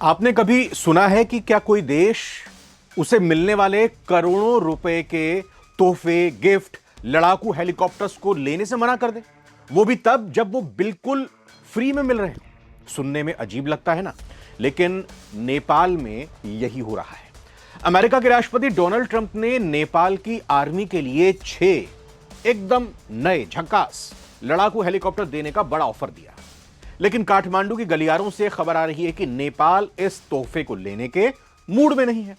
आपने कभी सुना है कि क्या कोई देश उसे मिलने वाले करोड़ों रुपए के तोहफे, गिफ्ट, लड़ाकू हेलीकॉप्टर्स को लेने से मना कर दे? वो भी तब जब वो बिल्कुल फ्री में मिल रहे हैं। सुनने में अजीब लगता है ना, लेकिन नेपाल में यही हो रहा है। अमेरिका के राष्ट्रपति डोनाल्ड ट्रंप ने नेपाल की आर्मी के लिए 6 एकदम नए झकास लड़ाकू हेलीकॉप्टर देने का बड़ा ऑफर दिया। लेकिन काठमांडू की गलियारों से खबर आ रही है कि नेपाल इस तोहफे को लेने के मूड में नहीं है।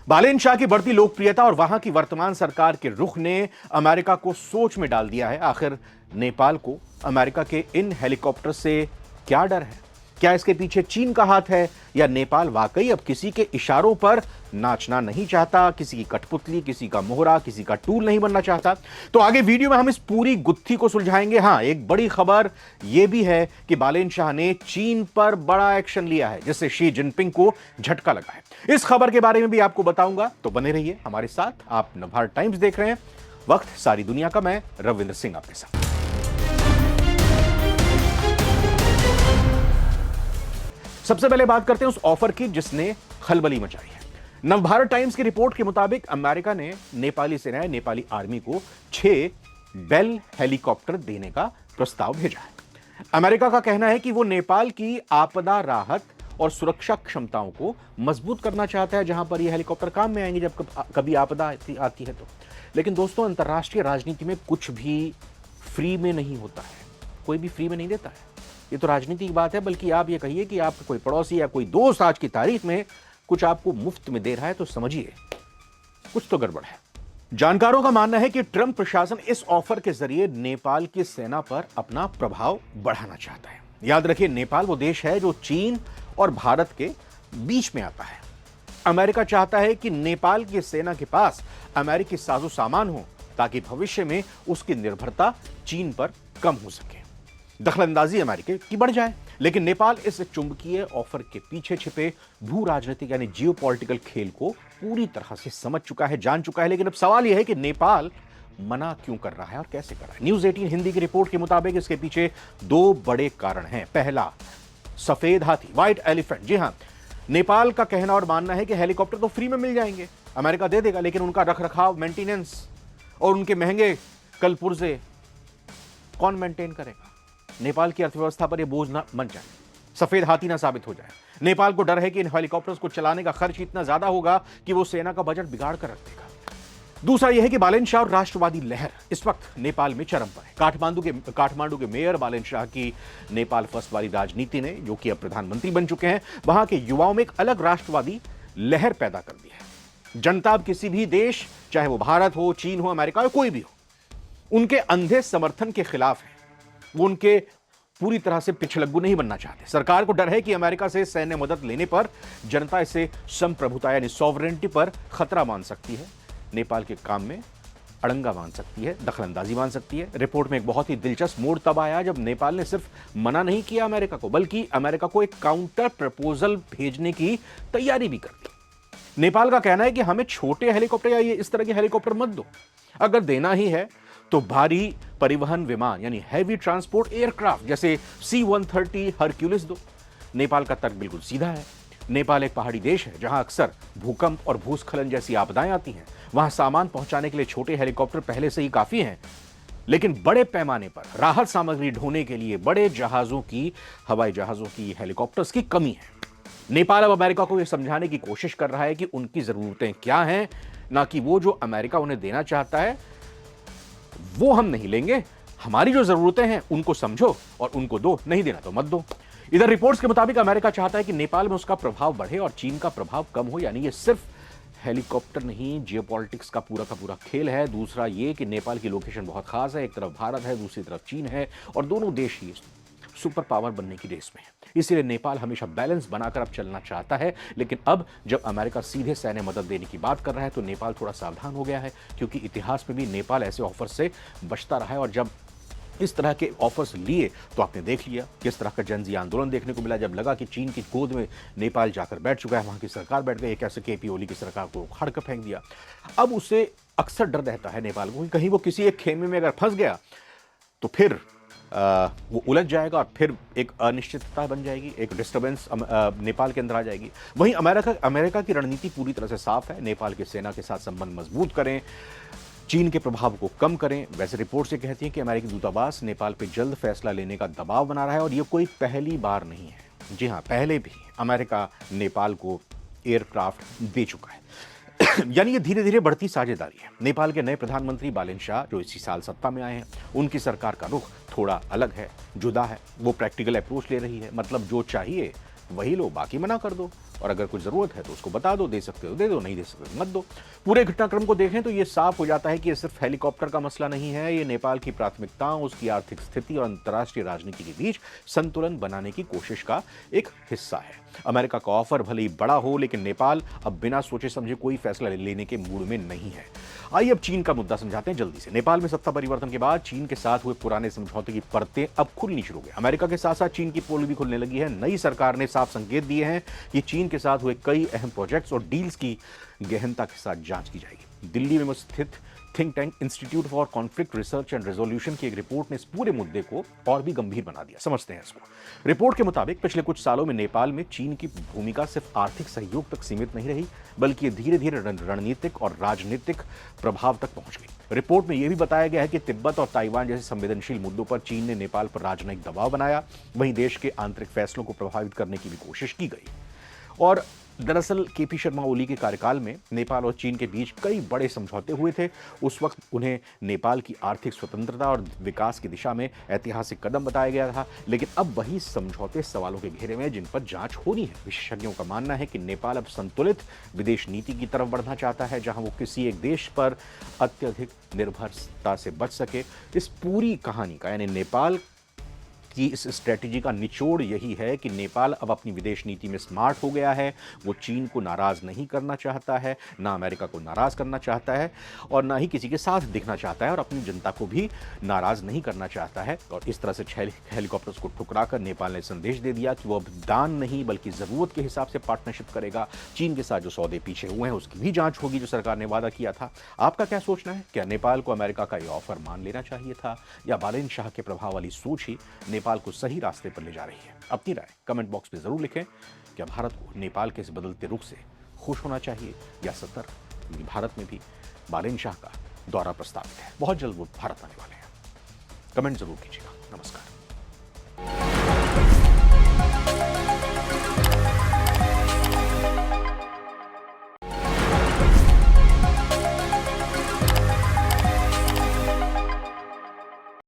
बालेन शाह की बढ़ती लोकप्रियता और वहां की वर्तमान सरकार के रुख ने अमेरिका को सोच में डाल दिया है। आखिर नेपाल को अमेरिका के इन हेलीकॉप्टर से क्या डर है? क्या इसके पीछे चीन का हाथ है, या नेपाल वाकई अब किसी के इशारों पर नाचना नहीं चाहता, किसी की कठपुतली, किसी का मोहरा, किसी का टूल नहीं बनना चाहता? तो आगे वीडियो में हम इस पूरी गुत्थी को सुलझाएंगे। हां, एक बड़ी खबर यह भी है कि बालेन शाह ने चीन पर बड़ा एक्शन लिया है, जिससे शी जिनपिंग को झटका लगा है। इस खबर के बारे में भी आपको बताऊंगा, तो बने रहिए हमारे साथ। आप नवभारत टाइम्स देख रहे हैं, वक्त सारी दुनिया का। मैं रविंद्र सिंह आपके साथ। सबसे पहले बात करते हैं उस ऑफर की जिसने खलबली मचाई है। नवभारत टाइम्स की रिपोर्ट के मुताबिक अमेरिका ने नेपाली सेना, नेपाली आर्मी को 6 बेल हेलीकॉप्टर देने का प्रस्ताव भेजा है। अमेरिका का कहना है कि वो नेपाल की आपदा राहत और सुरक्षा क्षमताओं को मजबूत करना चाहता है, जहां पर ये हेलीकॉप्टर काम में आएंगे जब कभी आपदा आती है तो। लेकिन दोस्तों, अंतर्राष्ट्रीय राजनीति में कुछ भी फ्री में नहीं होता है, कोई भी फ्री में नहीं देता है। ये तो राजनीति की बात है, बल्कि आप ये कहिए कि आपका कोई पड़ोसी या कोई दोस्त आज की तारीख में कुछ आपको मुफ्त में दे रहा है, तो समझिए कुछ तो गड़बड़ है। जानकारों का मानना है कि ट्रंप प्रशासन इस ऑफर के जरिए नेपाल की सेना पर अपना प्रभाव बढ़ाना चाहता है। याद रखिए, नेपाल वो देश है जो चीन और भारत के बीच में आता है। अमेरिका चाहता है कि नेपाल की सेना के पास अमेरिकी साजो सामान हो, ताकि भविष्य में उसकी निर्भरता चीन पर कम हो सके, दखलंदाजी अमेरिका की बढ़ जाए। लेकिन नेपाल इस चुंबकीय ऑफर के पीछे छिपे भू राजनीतिक यानी जियोपॉलिटिकल खेल को पूरी तरह से समझ चुका है, जान चुका है। लेकिन अब सवाल यह है कि नेपाल मना क्यों कर रहा है और कैसे कर रहा है। न्यूज़ 18 हिंदी की रिपोर्ट के मुताबिक इसके पीछे 2 बड़े कारण हैं। पहला, सफेद हाथी, व्हाइट एलिफेंट। जी हां, नेपाल का कहना और मानना है कि हेलीकॉप्टर तो फ्री में मिल जाएंगे, अमेरिका दे देगा, लेकिन उनका रखरखाव, मेंटेनेंस और उनके महंगे कलपुर्जे कौन मेंटेन करेगा? नेपाल की अर्थव्यवस्था पर यह बोझ ना बन जाए, सफेद हाथी ना साबित हो जाए। नेपाल को डर है कि इन हेलीकॉप्टर्स को चलाने का खर्च इतना ज्यादा होगा कि वो सेना का बजट बिगाड़ कर रख देगा। दूसरा यह है कि बालेन शाह और राष्ट्रवादी लहर इस वक्त नेपाल में चरम पर है। काठमांडू के मेयर बालेन शाह की नेपाल फर्स्ट वाली राजनीति ने, जो कि अब प्रधानमंत्री बन चुके हैं, वहां के युवाओं में एक अलग राष्ट्रवादी लहर पैदा कर दी है। जनता अब किसी भी देश, चाहे वो भारत हो, चीन हो, अमेरिका हो, कोई भी हो, उनके अंधे समर्थन के खिलाफ है। वो उनके पूरी तरह से पिछलग्गू नहीं बनना चाहते। सरकार को डर है कि अमेरिका से सैन्य मदद लेने पर जनता इसे संप्रभुता यानी सॉवरेनिटी पर खतरा मान सकती है, नेपाल के काम में अड़ंगा मान सकती है, दखलंदाजी मान सकती है। रिपोर्ट में एक बहुत ही दिलचस्प मोड़ तब आया जब नेपाल ने सिर्फ मना नहीं किया अमेरिका को, बल्कि अमेरिका को एक काउंटर प्रपोजल भेजने की तैयारी भी कर दी। नेपाल का कहना है कि हमें छोटे हेलीकॉप्टर या ये इस तरह के हेलीकॉप्टर मत दो, अगर देना ही है तो भारी परिवहन विमान यानी हैवी ट्रांसपोर्ट एयरक्राफ्ट जैसे C-130 हरक्यूलिस दो। नेपाल का तर्क बिल्कुल सीधा है। नेपाल एक पहाड़ी देश है, जहां अक्सर भूकंप और भूस्खलन जैसी आपदाएं आती हैं। वहां सामान पहुंचाने के लिए छोटे हेलीकॉप्टर पहले से ही काफी हैं, लेकिन बड़े पैमाने पर राहत सामग्री ढोने के लिए बड़े जहाजों की, हवाई जहाजों की, हेलीकॉप्टर्स की कमी है। नेपाल अब अमेरिका को यह समझाने की कोशिश कर रहा है कि उनकी जरूरतें क्या हैं, ना कि वो जो अमेरिका उन्हें देना चाहता है वो हम नहीं लेंगे। हमारी जो जरूरतें हैं उनको समझो और उनको दो, नहीं देना तो मत दो। इधर रिपोर्ट्स के मुताबिक अमेरिका चाहता है कि नेपाल में उसका प्रभाव बढ़े और चीन का प्रभाव कम हो। यानी ये सिर्फ हेलीकॉप्टर नहीं, जियोपॉलिटिक्स का पूरा खेल है। दूसरा ये कि नेपाल की लोकेशन बहुत खास है, एक तरफ भारत है, दूसरी तरफ चीन है, और दोनों देश ही सुपर पावर बनने की रेस में है। इसीलिए नेपाल हमेशा बैलेंस बनाकर अब चलना चाहता है। लेकिन अब जब अमेरिका सीधे सैन्य मदद देने की बात कर रहा है तो नेपाल थोड़ा सावधान हो गया है, क्योंकि इतिहास में भी नेपाल ऐसे ऑफर से बचता रहा है। और जब इस तरह के ऑफर्स लिए तो आपने देख लिया किस तरह का जनजी आंदोलन देखने को मिला। जब लगा कि चीन की गोद में नेपाल जाकर बैठ चुका है, वहां की सरकार बैठ गई, कैसे केपी ओली की सरकार को उखाड़ कर फेंक दिया। अब उसे अक्सर डर रहता है नेपाल को, कहीं वो किसी एक खेमे में अगर फंस गया तो फिर वो उलझ जाएगा और फिर एक अनिश्चितता बन जाएगी, एक डिस्टर्बेंस नेपाल के अंदर आ जाएगी। वहीं अमेरिका की रणनीति पूरी तरह से साफ है, नेपाल की सेना के साथ संबंध मजबूत करें, चीन के प्रभाव को कम करें। वैसे रिपोर्ट से कहती है कि अमेरिकी दूतावास नेपाल पे जल्द फैसला लेने का दबाव बना रहा है और ये कोई पहली बार नहीं है। जी हाँ, पहले भी अमेरिका नेपाल को एयरक्राफ्ट दे चुका है। यानी ये धीरे धीरे बढ़ती साझेदारी है। नेपाल के नए प्रधानमंत्री बालेन शाह जो इसी साल सत्ता में आए हैं, उनकी सरकार का रुख थोड़ा अलग है, जुदा है। वो प्रैक्टिकल अप्रोच ले रही है, मतलब जो चाहिए वही लो, बाकी मना कर दो, और अगर कुछ जरूरत है तो उसको बता दो, दे सकते हो दे दो, नहीं दे सकते तो मत दो। पूरे घटनाक्रम को देखें तो ये साफ हो जाता है कि ये सिर्फ हेलीकॉप्टर का मसला नहीं है, ये नेपाल की प्राथमिकताओं, उसकी आर्थिक स्थिति और अंतर्राष्ट्रीय राजनीति के बीच संतुलन बनाने की कोशिश का एक हिस्सा है। अमेरिका का ऑफर भले ही बड़ा हो, लेकिन नेपाल अब बिना सोचे समझे कोई फैसला लेने के मूड में नहीं है। आइए अब चीन का मुद्दा समझाते हैं जल्दी से। नेपाल में सत्ता परिवर्तन के बाद चीन के साथ हुए पुराने समझौते की परतें अब खुलनी शुरू हो गई। अमेरिका के साथ साथ चीन की पोल भी खुलने लगी है। नई सरकार ने साफ संकेत दिए हैं कि चीन के साथ हुए कई अहम प्रोजेक्ट्स और डील्स की गहनता के साथ जांच की जाएगी। दिल्ली में स्थित think tank institute for conflict research and resolution की एक रिपोर्ट ने इस पूरे मुद्दे को और भी गंभीर बना दिया। समझते हैं इसको। रिपोर्ट के मुताबिक पिछले कुछ सालों में नेपाल में चीन की भूमिका सिर्फ आर्थिक सहयोग तक सीमित नहीं रही, बल्कि धीरे धीरे रणनीतिक और राजनीतिक प्रभाव तक पहुंच गई। रिपोर्ट में यह भी बताया गया है कि तिब्बत और ताइवान जैसे संवेदनशील मुद्दों पर चीन ने नेपाल पर राजनयिक दबाव बनाया। वहीं देश के आंतरिक फैसलों को प्रभावित करने की भी कोशिश की गई। और दरअसल केपी शर्मा ओली के कार्यकाल में नेपाल और चीन के बीच कई बड़े समझौते हुए थे। उस वक्त उन्हें नेपाल की आर्थिक स्वतंत्रता और विकास की दिशा में ऐतिहासिक कदम बताया गया था, लेकिन अब वही समझौते सवालों के घेरे में, जिन पर जांच होनी है। विशेषज्ञों का मानना है कि नेपाल अब संतुलित विदेश नीति की तरफ बढ़ना चाहता है, जहां वो किसी एक देश पर अत्यधिक निर्भरता से बच सके। इस पूरी कहानी का, यानी नेपाल कि इस स्ट्रेटेजी का निचोड़ यही है कि नेपाल अब अपनी विदेश नीति में स्मार्ट हो गया है। वो चीन को नाराज नहीं करना चाहता है, ना अमेरिका को नाराज करना चाहता है, और ना ही किसी के साथ दिखना चाहता है, और अपनी जनता को भी नाराज नहीं करना चाहता है। और इस तरह से हेलीकॉप्टर्स को ठुकराकर नेपाल ने संदेश दे दिया कि वो अब दान नहीं बल्कि जरूरत के हिसाब से पार्टनरशिप करेगा। चीन के साथ जो सौदे पीछे हुए हैं उसकी भी जांच होगी, जो सरकार ने वादा किया था। आपका क्या सोचना है? क्या नेपाल को अमेरिका का ये ऑफर मान लेना चाहिए था, या बालेन शाह के प्रभाव वाली सोच ही नेपाल को सही रास्ते पर ले जा रही है? अपनी राय कमेंट बॉक्स में जरूर लिखें। क्या भारत को नेपाल के इस बदलते रुख से खुश होना चाहिए या सतर्क? क्योंकि भारत में भी बालेन शाह का दौरा प्रस्तावित है। बहुत जल्द वो भारत आने वाले हैं। कमेंट जरूर कीजिएगा।